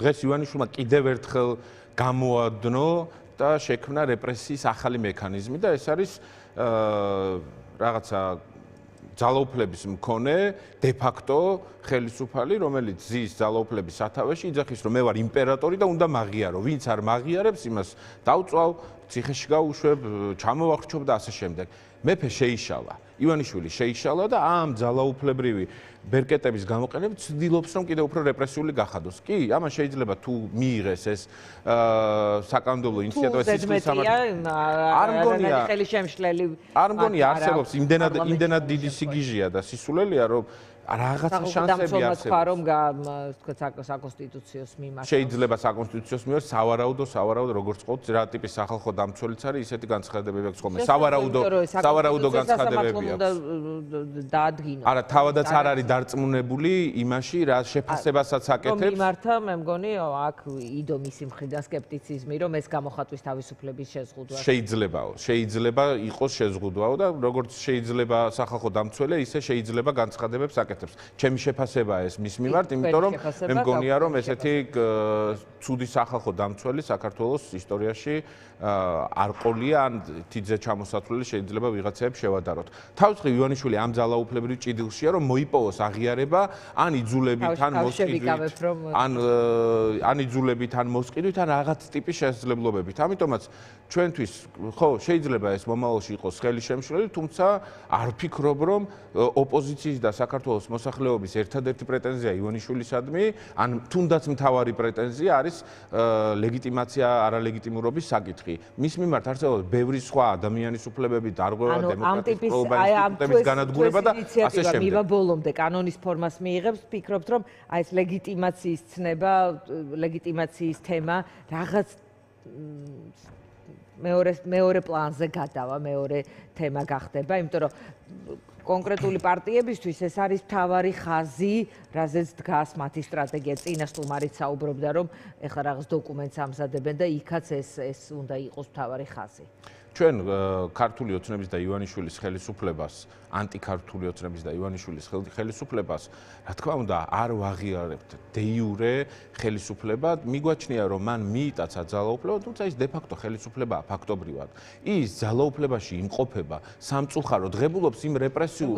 დღეს ივანიშვილმა კიდევ ერთხელ გამოადნო და შექმნა რეპრესიის ახალი მექანიზმი და ეს არის რაღაცა ძალაუფლების მქონე de facto ხელისუფალი, რომელიც ზის ძალაუფლების სათავეში იძახის, რომ მე ვარ იმპერატორი და უნდა მაღიარო. ვინც არ მაღიარებს, იმას დავწვავ, ციხეში გავუშვებ, ჩამოვახრჩობ და ასე შემდეგ. მეფე შეიშალა. ივანიშვილი შეიშალა და ამ ძალაუფლებრივი ბერკეტების გამოყენებით ცდილობს, რომ კიდევ უფრო რეპრესიული გახადოს. კი, ამან შეიძლება თუ მიიღეს ეს საკანონმდებლო ინიციატივა სისხლის სამართლის არ მგონია ხელშემშლელი არ მგონია არსებობს იმდენად დიდი სიგიჟეა და სისულელია, რომ რაღაცა შანსები არსებობს. რომ საკონსტიტუციოს მიმართ. შეიძლება საკონსტიტუციოს მიმართ სავარაუდო როგორც ყოფს რა ტიპის სახალხო დამცველიც არის, ისეთი განცხადებები აქვს ხოლმე. სავარაუდო განცხადებები აქვს. დაადგინო. არა, თავადაც არ არის დარწმუნებული იმაში, რა შეფასებასაც აკეთებს. მიმართა, მე მგონი, აქ იდო მისი მხრიდან სკეპტიციზმი, რომ ეს გამოხატვის თავისუფლების შეზღუდვა. შეიძლება იყოს შეზღუდვაო და როგორც შეიძლება სახალხო დამცველე, ისე შეიძლება განცხადებებს აკეთებს. ჩემი შეფასებაა ეს მის მიმართ, იმიტომ რომ მე მგონია, რომ ესეთი ცუდი სახალხო დამცველი საქართველოს ისტორიაში არ ყოლია, ან თიძე ჩამოსათვლელი შეიძლება ვიღაცაებს შევადაროთ. თავისუფლად ივანიშვილი ამ ძალაუფლებრივ ჭიდილშია, რომ მოიპოვოს აღიარება, ან იძულებით, ან მოსყიდვით, ან იძულებით, ან მოსყიდვით, ან რაღაც ტიპის შესაძლებლობებით. ამიტომაც ჩვენთვის ხო შეიძლება ეს მომავალში იყოს ხელისშემშლელი, თუმცა არ ვფიქრობ, რომ ოპოზიციის და საქართველოს მოსახლეობის ერთადერთი პრეტენზია ივანიშვილისადმი, ან თუნდაც მთავარი პრეტენზია არის ლეგიტიმაცია არალეგიტიმურობის საკითხი. მის მიმართ არსებობს ბევრი სხვა ადამიანის უფლებები, დარღვევა, დემოკრატიის პრობლემების განადგურება და ასე შემდეგ. მივა ბოლომდე კანონის ფორმას მიიღებს, ფიქრობთ, რომ აი ეს ლეგიტიმაციის ცნება, ლეგიტიმაციის თემა რაღაც მეორე პლანზე გადავა, მეორე თემა გახდება, იმიტომ რომ კონკრეტული პარტიებისთვის ეს არის მთავარი ხაზი, რაზეც დგას მათი სტრატეგია. წინა სტუმარიც საუბრობდა, რომ ეხლა რაღაც დოკუმენტს ამზადებენ და იქაც ეს უნდა იყოს მთავარი ხაზი. ჩვენ ქართული ოცნების და ივანიშვილის ხელისუფლებას, ანტიქართული ოცნების და ივანიშვილის ხელისუფლებას, რა თქმა უნდა, არ ვაღიარებთ de jure ხელისუფლებად. მიგვაჩნია, რომ მან მიიტაცა ძალაუფლება, თუმცა ის de facto ხელისუფლებაა ფაქტობრივად. ის ძალაუფლებაში იმყოფება, სამწუხარო დღებულობს იმ რეპრესიულ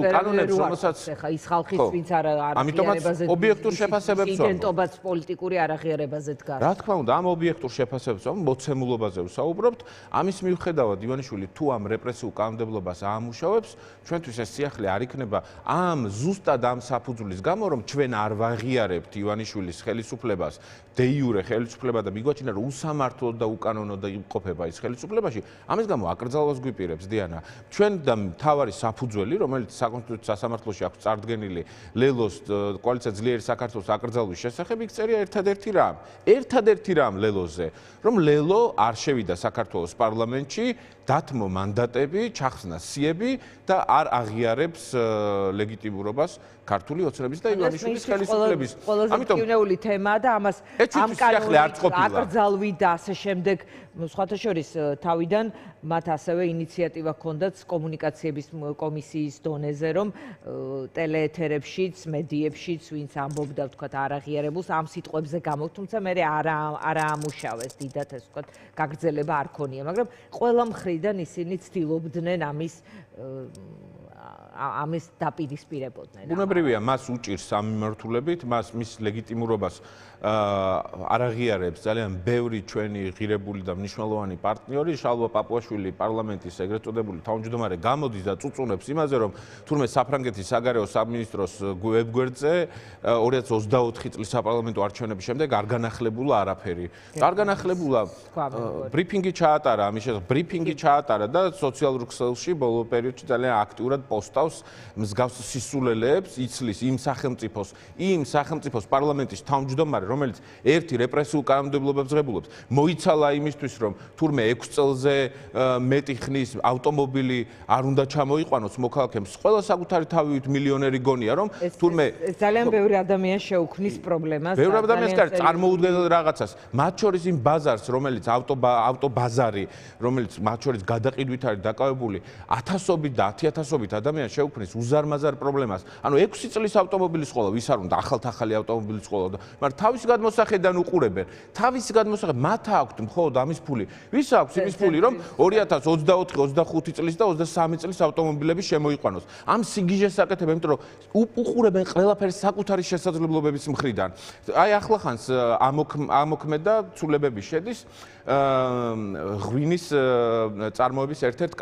კანონებს, რომელსაც ის ხალხის ვინც არ აღიარებაზე ობიექტურ შეფასებებს იდენტობას პოლიტიკური არაღიარებაზე დგას. რა თქმა უნდა, ამ ობიექტურ შეფასებებს მოცემულობაზე ვსაუბრობთ. ამის მიუხედავად ივანიშვილი თუ ამ რეპრესიულ კანონმდებლობას აამუშავებს, ჩვენთვის ეს სიახლე არ იქნება ამ ზუსტად ამ საფუძვლის გამო, რომ ჩვენ არ ვაღიარებთ ივანიშვილის ხელისუფლებას, de jure ხელისუფლება და მიგვაჩნია, რომ უსამართლოდ და უკანონოდ იმყოფება ის ხელისუფლებაში, ამის გამო აკრძალვას გვიპირებს დიანა. ჩვენ და მთავარი საფუძველი, რომელიც საკონსტიტუციო სასამართლოში აქვს წარდგენილი ლელოს კოალიცია ძლიერი საქართველოს აკრძალვის შესახებ, იქ წერია ერთადერთი რამ ლელოზე, რომ ლელო არ შევიდა საქართველოს პარლამენტში, დათმო მანდატები, ჩახსნა სიები და არ აღიარებს ლეგიტიმურობას ქართული ოცნების და ივანიშვილის ხელისუფლების. ამიტომ კინეული თემაა და ამას ამ კანონის აკრძალვით და ასე შემდეგ, სხვათა შორის თავიდან მათ ასევე ინიციატივა ჰქონდათ კომუნიკაციების კომისიის დონეზე, რომ ტელეეთერებშიც, მედიებშიც, ვინც ამბობდა, ვთქვათ, არაღიარებულს ამ სიტყვებზე გამო, თუმცა მე არ აამუშავეს დიდად ეს ვთქვათ, გაგრძელება არ ქონია, მაგრამ ყველა მხრიდან ისინი ცდილობდნენ ამის დაპირისპირებოდნენ. ბუნებრივია, მას უჭირს სამიმართულებით, მის ლეგიტიმურობას არ აღიარებს ძალიან ბევრი ჩვენი ღირებული და მნიშვნელოვანი პარტნიორი. შალვა პაპუაშვილი პარლამენტის ეგრეთ წოდებული თავმჯდომარე გამოდის და წუწუნებს იმაზე, რომ თურმე საფრანგეთის საგარეო სამინისტროს ვებგვერდზე 2024 წლის საპარლამენტო არჩევნების შემდეგ არ განახლებულა არაფერი. არ განახლებულა ბრიფინგი ჩაატარა, ამის შესახებ ბრიფინგი ჩაატარა და სოციალურ ქსელში ბოლო პერიოდში ძალიან აქტიურად პოსტავს მსგავს სისულელეებს, იცლის იმ სახელმწიფოს პარლამენტის თავმჯდომარე, რომელიც ერთი რეპრესიულ კანონმდებლობებს ღებულობს, მოიცალა იმისთვის, რომ თურმე 6 წელზე მეტი ხნის ავტომობილი არ უნდა ჩამოიყვანოს მოქალაქეებს, ყველა საკუთარი თავივით მილიონერი გონია, რომ თურმე ძალიან ბევრი ადამიანი შეუქმნის პრობლემას. ბევრი ადამიანს კარგი წარმოუდგენელ რაღაცას, მათ შორის იმ ბაზარს, რომელიც ავტობაზარი, რომელიც მათ შორის გადაყიდვით არის დაკავებული 1000-ობით და 10000-ობით ადამიანი შეუქმნის უზარმაზარ პრობლემას. ანუ 6 წლის ავტომობილის ყოლა, ვის არ უნდა ახალი ავტომობილის ყოლა, მაგრამ თავის გადმოსახედიდან უყურებენ. თავის გადმოსახედ მათ აქვთ მხოლოდ ამის ფული. ვის აქვს იმის ფული, რომ 2024-25 წლის და 23 წლის ავტომობილები შემოიყვანოს. ამ სიგიჟეს აკეთებენ, იმიტომ რომ უყურებენ ყველაფერს საკუთარი შესაძლებლობების მხრიდან. აი ახლახანს ამოქმედა და ცულებები შედის ღვინის წარმოების ერთ-ერთ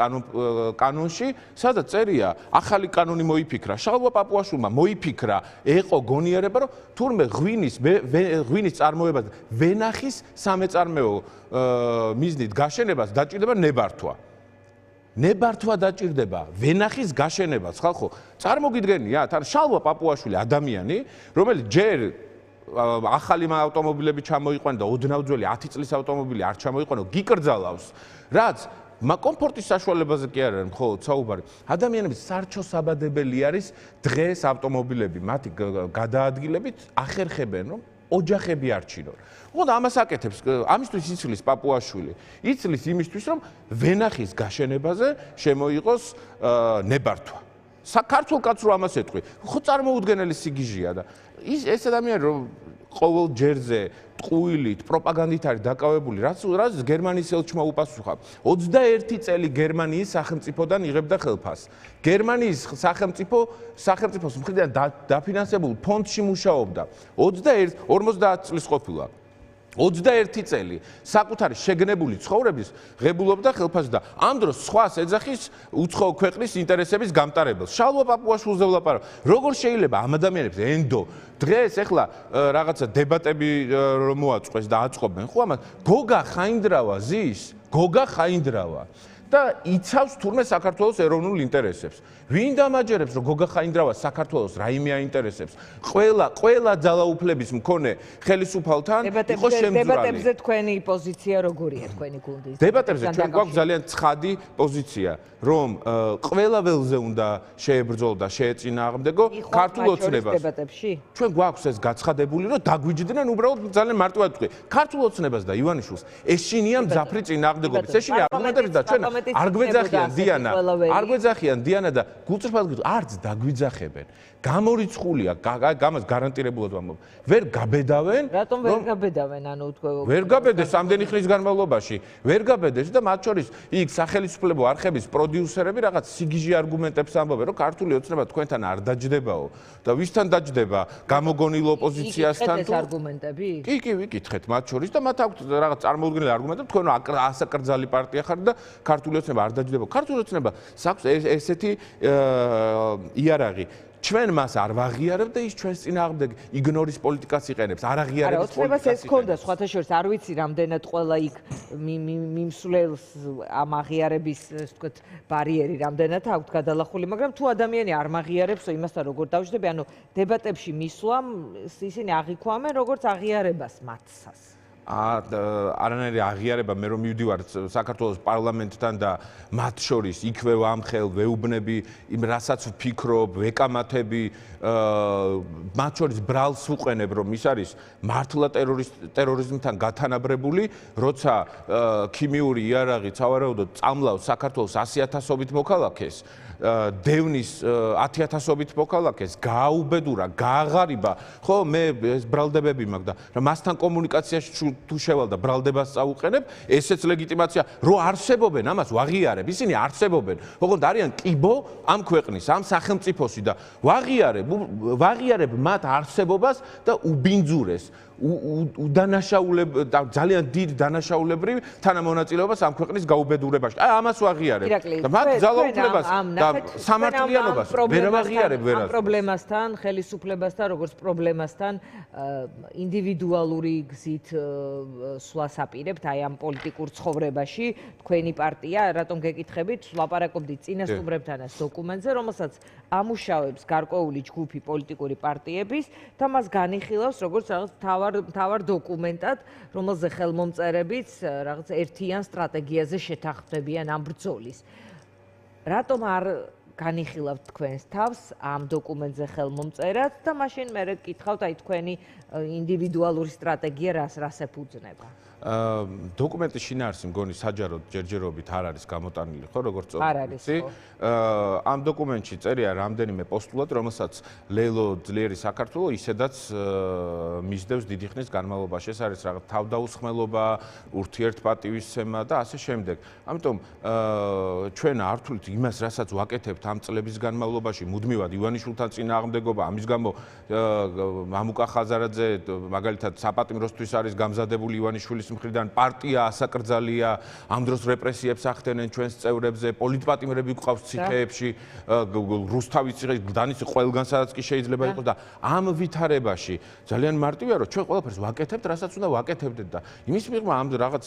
კანონში, სადაც წერია, ახალი კანონი მოიფიქრა. შალვა პაპუაშვილმა მოიფიქრა, ეყო გონიერება, რომ თურმე ღვინის წარმოებას ვენახის სამეწარმეო მიზნით გაშენებას დაჭირდება ნებართვა. ნებართვა დაჭირდება ვენახის გაშენებას, ხალხო. წარმოგიდგენია, თან შალვა პაპუაშვილი ადამიანი, რომელიც ჯერ ახალი ავტომობილები ჩამოიყვანა და ოდნავ ძველი 10 წლის ავტომობილი არ ჩამოიყვანა, გიკრძალავს, რაც კომფორტის საშუალებაზე კი არ არის მხოლოდ საუბარი. ადამიანების სარჩოსაბადებელი არის დღეს ავტომობილები, მათი გადაადგილებით ახერხებენ, რომ ოჯახები არჩინონ. ხოდა ამას აკეთებს, ამისთვის იცლის პაპუაშვილი. იცლის იმისთვის, რომ ვენახის გაშენებაზე შემოიღოს ნებართვა. საქართველოს კაცს რო ამას ეტყვი, ხო წარმოუდგენელი სიგიჟეა და ეს ადამიანი რომ ყოველ ჯერზე ტყუილით, პროპაგანდით არის დაკავებული, რაც გერმანიის ელჩმა უპასუხა. 21 წელი გერმანიის სახელმწიფოდან იღებდა ხელფასს. გერმანიის სახელმწიფოს მხრიდან დაფინანსებულ ფონდში მუშაობდა. 50 წლის ყოფილა. 21 წელი საკუთარი შეგნებული ცხოვრების ღებულობდა ხელფასს და ამ დროს სხვას ეძახის უცხო ქვეყნის ინტერესების გამტარებელს. შალვა პაპუაშვილზე ვლაპარაკობ. როგორ შეიძლება ამ ადამიანებს ენდო დღეს ეხლა რაღაცა დებატები რომ მოაწყეს და აწყობენ, ხო ამას გოგა ხაინდრავა ზის, გოგა ხაინდრავა და იცავს თურმე საქართველოს ეროვნულ ინტერესებს. ვინ დამაჯერებს, რომ გოგა ხაინდრავა საქართველოს რაიმე აინტერესებს? ყველა ძალაუფლების მქონე ხელისუფალთან იყო შემძვრალი. დებატებზე თქვენი პოზიცია როგორია, თქვენი გუნდის? დებატებზე ჩვენ გვაქვს ძალიან ცხადი პოზიცია, რომ ყველა ველზე უნდა შეებრძოლო და შეეწინააღმდეგო ქართულ ოცნებას. ჩვენ გვაქვს ეს გაცხადებული, რომ დაგვიჯდნენ უბრალოდ ძალიან მარტივად ვთქვი. ქართულ ოცნებას და ივანიშვილს ეშინია მძაფრი წინააღმდეგობის. ეშინია არგუმენტები და ჩვენ არ გვეძახიან დიანა და გულწრფელად გითხრათ, არც დაგვიძახებენ. გამორიცხულია, გამას გარანტირებულად ვამბობ. ვერ გაბედავენ. რატომ ვერ გაბედავენ? ანუ თქვენ ვერ გაბედეს ამდენი ხნის განმავლობაში. ვერ გაბედეს და მათ შორის იქ სახელმწიფო არხების პროდიუსერები რაღაც სიგიჟე არგუმენტებს ამბობენ, რომ ქართული ოცნება თქვენთან არ დაჯდებაო და ვისთან დაჯდება? გამოგონილ ოპოზიციასთან თუ ეს არგუმენტები? კი, ვიკითხეთ მათ შორის და მათ აქვთ რაღაც წარმოუდგენელი არგუმენტები, თქვენ ასაკრძალი პარტია ხართ და ქართული ოცნება არ დაჯდება. ქართული ოცნება აქვს ესეთი იარაღი. ჩვენ მას არ ვაღიარებ და ის ჩვენს წინააღმდეგ იგნორის პოლიტიკას იყენებს, არ აღიარებს პოლიტიკას. ეს ქონდა სხვათა შორის, არ ვიცი რამდენად ყველა იქ მიმსვლელს ამ აღიარების, ასე ვთქვათ, ბარიერი რამდენად აქვთ გადალახული, მაგრამ თუ ადამიანი არ მაღიარებსო იმასთან როგორ დავждები, ანუ დებატებში მისვლამ ისინი აღიქვამენ როგორც აღიარებას მათსას. არანაირი აღიარება მე რომ მივდივარ საქართველოს პარლამენტთან და მათ შორის იქვე ვამხელ, ვეუბნები იმ რასაც ვფიქრობ, ვეკამათები, მათ შორის ბრალს ვუყენებ რომ ის არის მართლა ტერორიზმთან გათანაბრებული, როცა ქიმიური იარაღი სავარაუდოდ წამლავს საქართველოს 100,000-ობით მოქალაქეს. დევნის 10,000-ობით მოქალაქეს, გააუბედურა, გააღარიბა, ხო, მე ეს ბრალდებები მაქვს და რა მასთან კომუნიკაციაში თუ შევალ და ბრალდებას წაუყენებ, ესეც ლეგიტიმაცია, რო არსებობენ, ამას ვაღიარებ, ისინი არსებობენ. ოღონდ არიან კიბო ამ ქვეყნის, ამ სახელმწიფოსი და ვაღიარებ მათ არსებობას და უბინძურეს. ძალიან დიდ დანაშაულებრივ თანამონაწილეობას ამ ქვეყნის გაუბედურებაში. აი ამას ვაღიარებ. და მათ ძალაუფლებას და სამართლიანობას ვერ ვაღიარებ ვერას. ამ პრობლემასთან, ხელისუფლებასთან, როგორც პრობლემასთან ინდივიდუალური გზით სვლას აპირებთ აი ამ პოლიტიკურ ცხოვრებაში. თქვენი პარტია, რატომ გეკითხებით, ვლაპარაკობდით წინასწუმრებთანაც დოკუმენტზე, რომელსაც ამუშავებს გარკვეული ჯგუფი პოლიტიკური პარტიების და მას განიხილავს როგორც რაღაც მთავარ დოკუმენტად, რომელზე ხელმომწერებიც რაღაც ერთიან სტრატეგიაზე შეთანხმდებიან ამ ბრძოლის. რატომ არ განიხილავთ თქვენს თავს ამ დოკუმენტზე ხელმომწერად და მაშინ მე გკითხავთ აი თქვენი ინდივიდუალური სტრატეგია რას ეფუძნება? დოკუმენტის შინაარსი მგონი საჯაროდ ჯერჯერობით არ არის გამოტანილი, ხო, როგორც წოდით. ამ დოკუმენტში წერია რამდენიმე პოსტულატ, რომელსაც ლეილო ძლიერი საქართველო ისედაც მისდევს დიდი ხნის განმავლობაში. ეს არის რაღაც თავდაუსხმელობა, ურთიერთპატივისცემა და ასე შემდეგ. ამიტომ ჩვენ არ ვთვლით იმას, რასაც ვაკეთებთ ამ წლების განმავლობაში, მუდმივად ივანიშვილთან წინააღმდეგობა, ამის გამო მამუკა ხაზარაძე მაგალითად საპატიმროსთვის არის გამზადებული ივანიშვილის მხრიდან პარტია ასაკრძალია, ამ დროს რეპრესიებს ახდენენ ჩვენს წევრებზე, პოლიტპატიმრები გვყავს ციხეებში, რუსთავის ციხე, გდანის ყველგან სადაც კი შეიძლება იყოს და ამ ვითარებაში ძალიან მარტივია, რომ ჩვენ ყველაფერს ვაკეთებთ, რასაც უნდა ვაკეთებდეთ და იმის მიღმა ამ რაღაც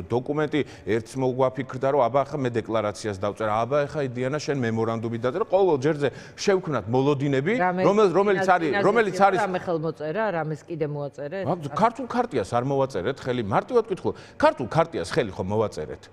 დოკუმენტი ერთს მოგვაფიქრდა, რომ აბა ახლა მე დეკლარაციას დავწერა, აბა ახლა დიანა შენ მემორანდუმი დაწერა, ყოველ ჯერზე შევქმნათ მოლოდინები, რომელიც არის რამე ხელმოწერა, რამეს კიდე მოაწერეთ? ქართულ ქარტიას არ მოვაწერეთ ხელი, მარტივად ვკითხულობ, ქართულ ქარტიას ხელი ხომ მოვაწერეთ?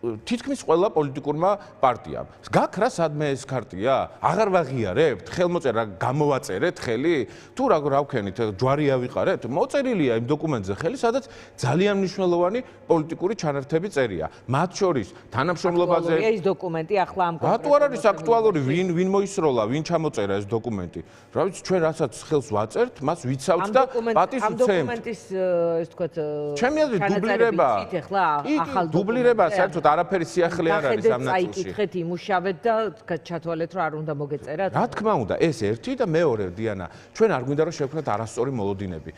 თითქმის ყველა პოლიტიკურმა პარტიამ. გაქ რა სადმე ეს ქარტია? აღარ ვაღიარებთ? ხელმოწერა გამოვაწერეთ ხელი? თუ რა ვქენით, ჯვარი ავიყარეთ? მოწერილია იმ დოკუმენტზე ხელი, სადაც ძალიან მნიშვნელოვანი პოლიტიკური ჩანართები წერია. მათ შორის თანამშრომლობაზე ეს დოკუმენტი ახლა ამ რატო არ არის აქტუალური? ვინ მოისროლა, ვინ ჩამოწერა ეს დოკუმენტი? რა ვიცი, ჩვენ რასაც ხელს ვაწერთ, მას ვიცავთ და პატის ამ ვცემთ. დოკუმენტის ეს თქვათ ჩემი აზრით დუბლირება. დუბლირება საერთოდ არაფერი სიახლე არ არის ამ ნაწილში. წაიკითხეთ, იმუშავეთ და ჩათვალეთ, რომ არ უნდა მოგეწერათ. რა თქმა უნდა, ეს ერთი და მეორე დიანა. ჩვენ არ გვინდა რომ შევქმნათ არასწორი მოლოდინები.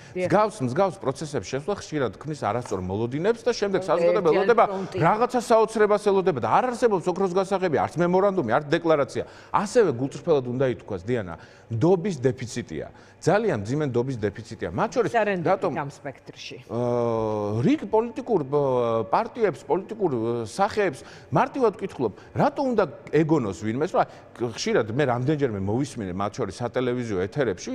მსგავს პროცესებს შესვლა ხშირად ქმნის არასწორ მოლოდინებს და შემდეგ საზოგადოება ელოდება რაღაცა საოცრებას ელოდება და არ არსებობს ოქროს გასაღები, არც მემორანდუმი, არც დეკლარაცია. ასევე გულწრფელად უნდა ითქვას დიანა, ნდობის დეფიციტია. ძალიან მძიმე ნდობის დეფიციტია. მათ შორის რატომ ამ სპექტრში? რიგ პოლიტიკურ პარტიებს, პოლიტიკურ სახეებს მარტივად ვკითხულობ, რატო უნდა ეგონოს ვინმეს, რა ხშირად მე რამდენჯერმე მოვისმინე მათ შორის სატელევიზიო ეთერებში,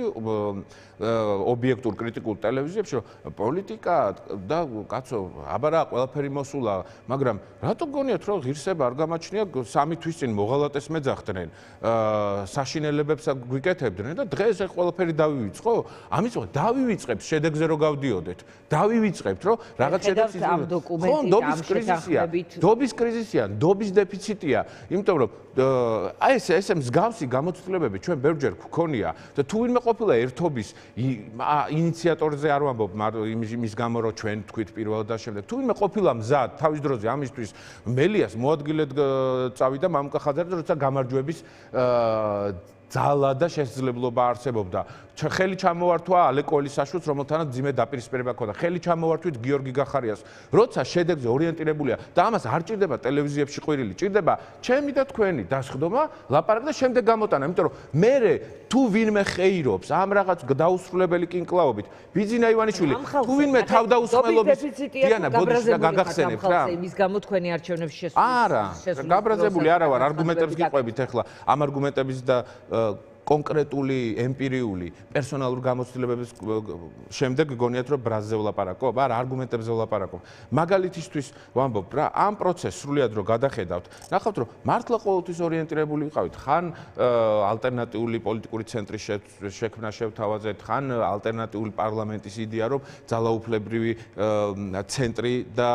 ობიექტურ კრიტიკულ ტელევიზიებში, რომ პოლიტიკა და კაცო, აბა რა, ყველაფერი მოსულა, მაგრამ რატო გონიათ, რომ ღირსება არ გამაჩნია 3 თვის წინ მოღალატეს მეძახდნენ, საშინელებებს გვიკეთებდნენ და დღეს ეს ყველაფერი დავივიწყო? ამის მქონე დავივიწყებთ შედეგზე რომ გავდიოდეთ. დავივიწყებთ, რომ რაღაც შედეგს ამ დოკუმენტით, ამ შეთანხმებით ნდობის კრიზისია, ნდობის დეფიციტია, იმიტომ რომ აი ესე მსგავსი გამოცდილებები ჩვენ ბევრჯერ გვქონია და თუ ვინმე ყოფილა ერთობის ინიციატორზე არ ვამბობ იმის გამო რომ ჩვენ თქვით პირველად და შემდეგ თუ ვინმე ყოფილა მზად თავის დროზე ამისთვის მელიას მოადგილედ წავიდა მამუკა ხაზარაძე როცა გამარჯვების ძალა და შესაძლებლობა არსებობდა. ხელი ჩამოვართვა ალე კოელისაშვილს, რომელთანაც ძიმე დაპირისპირება ჰქონდა. ხელი ჩამოვართვით გიორგი გახარიას. როცა შედეგზე ორიენტირებულია და ამას არ ჭირდება ტელევიზიებში ყვირილი, ჭირდება ჩემი და თქვენი დასხდომა, ლაპარაკი და შემდეგ გამოტანა. იმიტომ რომ მე თუ ვინმე ხეირობს ამ რაღაც დაუსრულებელი კინკლაობით, ბიძინა ივანიშვილი, თუ ვინმე თავდაუსხმელობის დიანა ბოდიშა გაგახსენებთ რა? იმის გამო თქვენი არჩევნებში შესვლა. არა, გაბრაზებული არა ვარ, არგუმენტებს გიყვებით ახლა. ამ არგუმენტების და კონკრეტული ემპირიული პერსონალური გამოცდილებების შემდეგ გონიათ რომ ბრაზზე ვლაპარაკობ, არა არგუმენტებზე ვლაპარაკობ. მაგალითისთვის ვამბობ რა, ამ პროცესს სრულად რო გადახედავთ, ნახავთ რომ მართლა ყოველთვის ორიენტირებული ვიყავით, ხან ალტერნატიული პოლიტიკური ცენტრის შექმნა შევთავაზეთ, ხან ალტერნატიული პარლამენტის იდეა რომ ძალაუფლებრივი ცენტრი და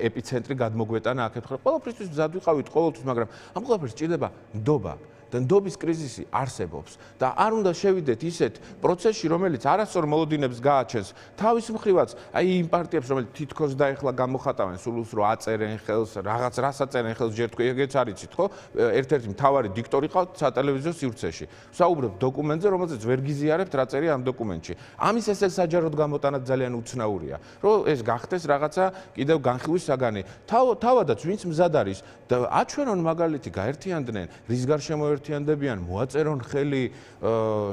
ეპიცენტრი გადმოგვეტანა აქეთ. ყოველთვის მზად ვიყავით, ყოველთვის, მაგრამ ამ ყველაფერს ჭირდება ნდობა. და ნდობის კრიზისი არსებობს და არ უნდა შევიდეთ ისეთ პროცესში, რომელიც არასწორ მოლოდინებს გააჩენს თავის მხრივაც, აი იმ პარტიებს, რომელიც თითქოს და ეხლა გამოხატავენ სულს, რომ აწერენ ხელს, რაღაც რას აწერენ ხელს, ჯერ თქვი, ეგეც არიცით, ხო? ერთ-ერთი მთავარი დიქტორი ყავთ სატელევიზიო სივრცეში. ვსაუბრობ დოკუმენტზე, რომელზეც ვერ გიზიარებთ რა წერია ამ დოკუმენტში. ამის ესე საჯაროდ გამოტანა ძალიან უცნაურია, რომ ეს გახდეს რაღაცა კიდევ განხილვის საგანი. თავადაც ვინც მზად არის და აჩვენონ მაგალითი გაერთიანდნენ, რის გარშემო ერთიანდებიან, მოაწერონ ხელი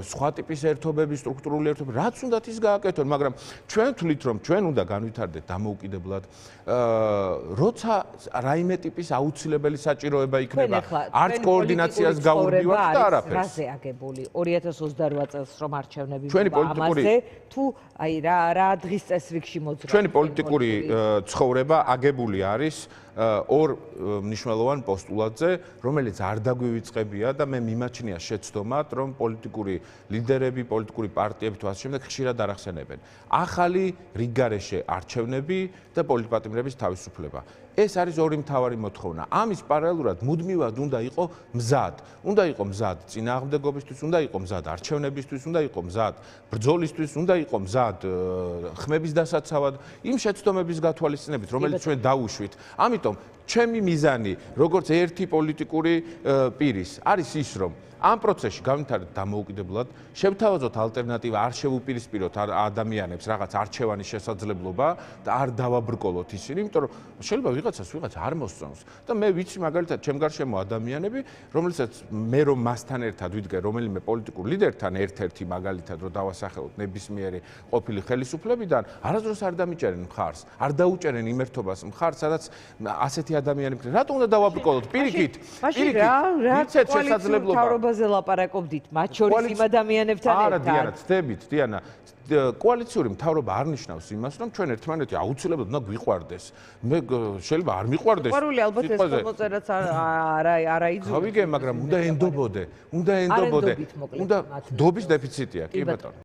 სხვა ტიპის ერთობები, სტრუქტურული ერთობები, რაც უნდათ ის გააკეთონ, მაგრამ ჩვენ თვლით, რომ ჩვენ უნდა განვითარდეთ დამოუკიდებლად, როცა რაიმე ტიპის აუცილებელი საჭიროება იქნება, არც კოორდინაციას გაურბივართ და არაფერს. რაზე აგებული 2028 წელს რომ არჩევნები ამაზე, თუ აი რა დღის წესრიგში მოძრაობს. ჩვენი პოლიტიკური ცხოვრება აგებული არის ორ მნიშვნელოვან პოსტულატზე, რომელიც არ დაგვივიწყებია და მე მიმაჩნია შეცდომად, რომ პოლიტიკური ლიდერები, პოლიტიკური პარტიები თუ ასე შემდეგ ხშირად არ ახსენებენ. ახალი რიგგარეშე არჩევნები და პოლიტპატიმრების თავისუფლება. ეს არის ორი მთავარი მოთხოვნა. ამის პარალელურად მუდმივად უნდა იყო მზად. უნდა იყო მზად წინააღმდეგობისთვის, უნდა იყო მზად არჩევნებისთვის, უნდა იყო მზად ბრძოლისთვის, უნდა იყო მზად ხმების დასაცავად, იმ შეცდომების გათვალისწინებით, რომელიც ჩვენ დავუშვით. ამიტომ ჩემი მიზანი, როგორც ერთი პოლიტიკური პირის, არის ის, რომ ამ პროცესში განვითარდეთ დამოუკიდებლად, შევთავაზოთ ალტერნატივა, არ შევუპირისპიროთ ადამიანებს რაღაც არჩევანის შესაძლებლობა და არ დავაბრკოლოთ ისინი, იმიტომ რომ შეიძლება ვიღაცა არ მოსწონს და მე ვიცი მაგალითად ჩემ გარშემო ადამიანები, რომელსაც მე რომ მასთან ერთად ვიდგე რომელიმე პოლიტიკურ ლიდერთან ერთ-ერთი მაგალითად რომ დავასახელოთ ნებისმიერი ყოფილი ხელისუფლებიდან, არასდროს არ დამიჭერენ მხარს, არ დაუჭერენ იმ ერთობას მხარს, სადაც ასეთი ადამიანები, რატომ უნდა დავაბრკოლოთ? პირიქით, მიცეთ შესაძლებლობა ზე ლაპარაკობდით მათ შორის იმ ადამიანებთან ერთად. არა, დიანა, ცდებით, დიანა. კოალიციური მთავრობა არ ნიშნავს იმას, რომ ჩვენ ერთმანეთი აუცილებლად უნდა გვიყვარდეს. მე შეიძლება არ მიყვარდეს. ყვარული ალბათ ეს მოწერაც არა იძლევა. გავიგე, მაგრამ უნდა ენდობოდე. უნდა დობის დეფიციტია, კი ბატონო.